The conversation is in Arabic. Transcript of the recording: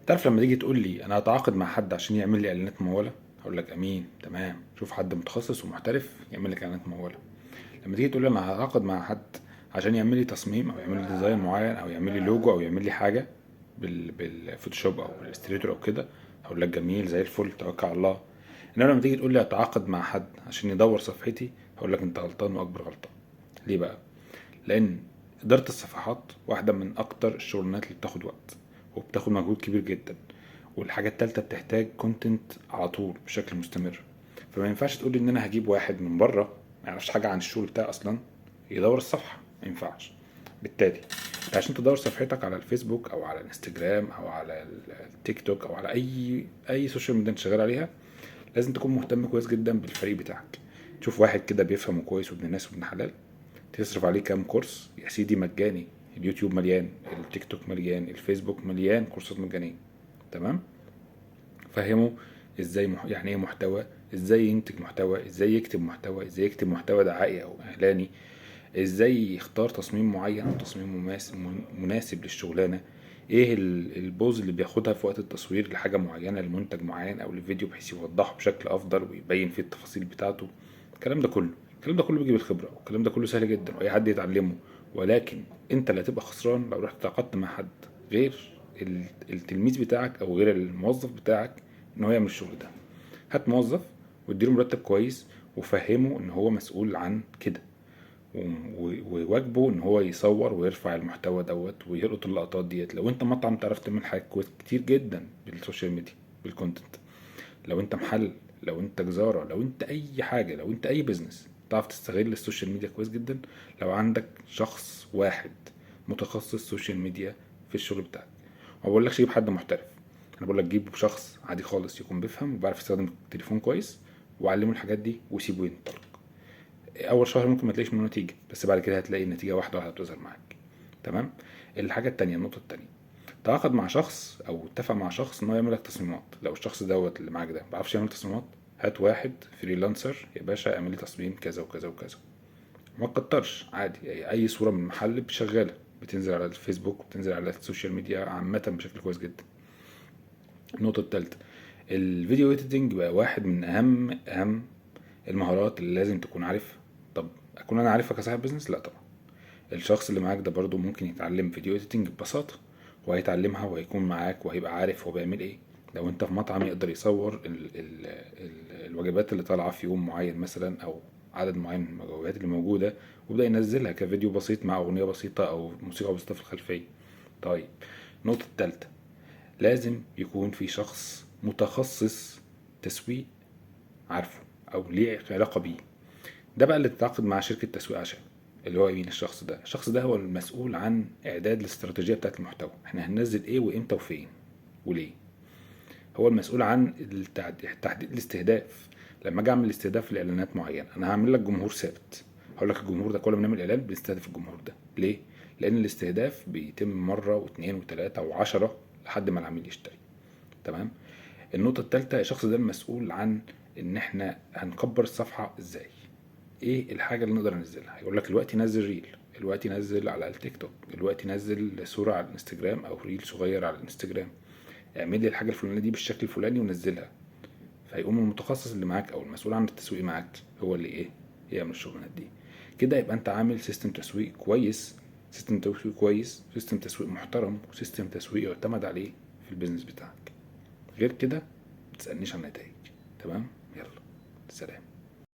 تعرف لما تيجي تقول لي انا هتعاقد مع حد عشان يعمل لي اعلانات ممولة، هقول لك امين تمام، شوف حد متخصص ومحترف يعمل لك اعلانات ممولة. لما تيجي تقول لي انا هتعاقد مع حد عشان يعمل لي تصميم او يعمل لي ديزاين معين او يعمل لي لوجو او يعمل لي حاجة بالفوتوشوب او بالاستريتور او كده، هقول لك جميل زي الفل توكل على الله. انما لما تيجي تقول لي اتعاقد مع حد عشان يدور صفحتي، هقول لك انت غلطان واكبر غلطان. ليه بقى؟ لان اداره الصفحات واحده من اكتر الشغلانات اللي بتاخد وقت وبتاخد مجهود كبير جدا، والحاجه التالتة بتحتاج كونتنت على طول بشكل مستمر. فما ينفعش تقول لي ان انا هجيب واحد من بره ما يعرفش حاجه عن الشغل بتاعي اصلا يدور الصفحه، ما ينفعش. بالتالي انت عشان تدور صفحتك على الفيسبوك او على الانستجرام او على التيك توك او على اي سوشيال ميديا انت شغال عليها، لازم تكون مهتم كويس جدا بالفريق بتاعك. تشوف واحد كده بيفهمه كويس وابن ناس وابن حلال، تصرف عليه كام كورس يا سيدي مجاني. اليوتيوب مليان، التيك توك مليان، الفيسبوك مليان كورسات مجانية. تمام. فهمه ازاي يعني ايه محتوى، ازاي ينتج محتوى، ازاي يكتب محتوى، ازاي يكتب محتوى دعائي او اعلاني، ازاي يختار تصميم معين او تصميم مناسب للشغلانه، ايه البوز اللي بياخدها في وقت التصوير لحاجه معينه لمنتج معين او لفيديو بحيث يوضحه بشكل افضل ويبين فيه التفاصيل بتاعته. الكلام ده كله بيجي بالخبره، والكلام ده كله سهل جدا واي حد يتعلمه. ولكن انت اللي هتبقى خسران لو رحت تعاقدت مع حد غير التلميذ بتاعك او غير الموظف بتاعك ان هو يعمل الشغل ده. هات موظف واديله مرتب كويس وفهمه ان هو مسؤول عن كده، وواجبه ان هو يصور ويرفع المحتوى دوت ويلقط اللقطات ديت. لو انت مطعم تعرف تعمل حاجات كويس كتير جدا بالسوشيال ميديا بالكونتنت. لو انت محل، لو انت جزارة، لو انت اي حاجة، لو انت اي بزنس تعرف تستغل السوشيال ميديا كويس جدا لو عندك شخص واحد متخصص سوشيال ميديا في الشغل بتاعك. ما بقولكش جيب حد محترف، انا بقولك جيب شخص عادي خالص يكون بيفهم وبيعرف يستخدم التليفون كويس، وعلمه الحاجات دي وسيبه ينطلق. اول شهر ممكن ما تلاقيش منه نتيجه، بس بعد كده هتلاقي النتيجه واحده واحده بتظهر معاك. تمام. الحاجه التانية، النقطه التانية، تعاقد مع شخص او اتفق مع شخص ان هو يعمل لك تصميمات. لو الشخص دوت اللي معاك ده ما بيعرفش يعمل تصميمات، هات واحد فريلانسر يا باشا اعمل لي تصميم كذا وكذا وكذا. ما تكترش، عادي اي صوره من محل شغاله بتنزل على الفيسبوك بتنزل على السوشيال ميديا عامه بشكل كويس جدا. النقطه التالتة، الفيديو اديتنج بقى واحد من اهم المهارات اللي لازم تكون عارفها. طب اكون انا عارفها كصاحب بزنس؟ لا طبعا. الشخص اللي معاك ده برضو ممكن يتعلم فيديو اديتنج ببساطة، وهيتعلمها وهيكون معاك وهيبقى عارف هو بيعمل ايه. لو انت في مطعم يقدر يصور الوجبات اللي طالعة في يوم معين مثلا او عدد معين من الوجبات اللي موجودة، ويبدأ ينزلها كفيديو بسيط مع أغنية بسيطة أو موسيقى بسيطة في الخلفية. طيب، النقطة التالتة، لازم يكون في شخص متخصص تسويق عارفه او ليه علاقة بيه. ده بقى اللي تتعاقد مع شركة تسويق عشان، اللي هو مين الشخص ده هو المسؤول عن اعداد الاستراتيجية بتاعت المحتوى. احنا هننزل ايه وامتى وفين وليه. هو المسؤول عن تحديد الاستهداف. لما اجي اعمل استهداف لاعلانات معينه، انا هعمل لك جمهور ثابت. هقول لك الجمهور ده كل ما نعمل اعلان بنستهدف الجمهور ده. ليه؟ لان الاستهداف بيتم مره واثنين وثلاثه وعشرة لحد ما العميل يشتري. تمام. النقطة التالتة، الشخص ده المسؤول عن ان احنا هنكبر الصفحة ازاي. ايه الحاجة اللي نقدر ننزلها؟ يقول لك دلوقتي نزل ريل، دلوقتي نزل على التيك توك، دلوقتي نزل صورة على الانستجرام او ريل صغير على الانستجرام، اعمل لي الحاجة الفلانية دي بالشكل الفلاني ونزلها. فيقوم المتخصص اللي معاك او المسؤول عن التسويق معاك هو اللي ايه، يعمل الشغلانات دي. كده يبقى انت عامل سيستم تسويق كويس، سيستم تسويق محترم، وسيستم تسويق يعتمد عليه في البيزنس بتاعك. غير كده متسألنيش عن النتائج. تمام. يلا، سلام.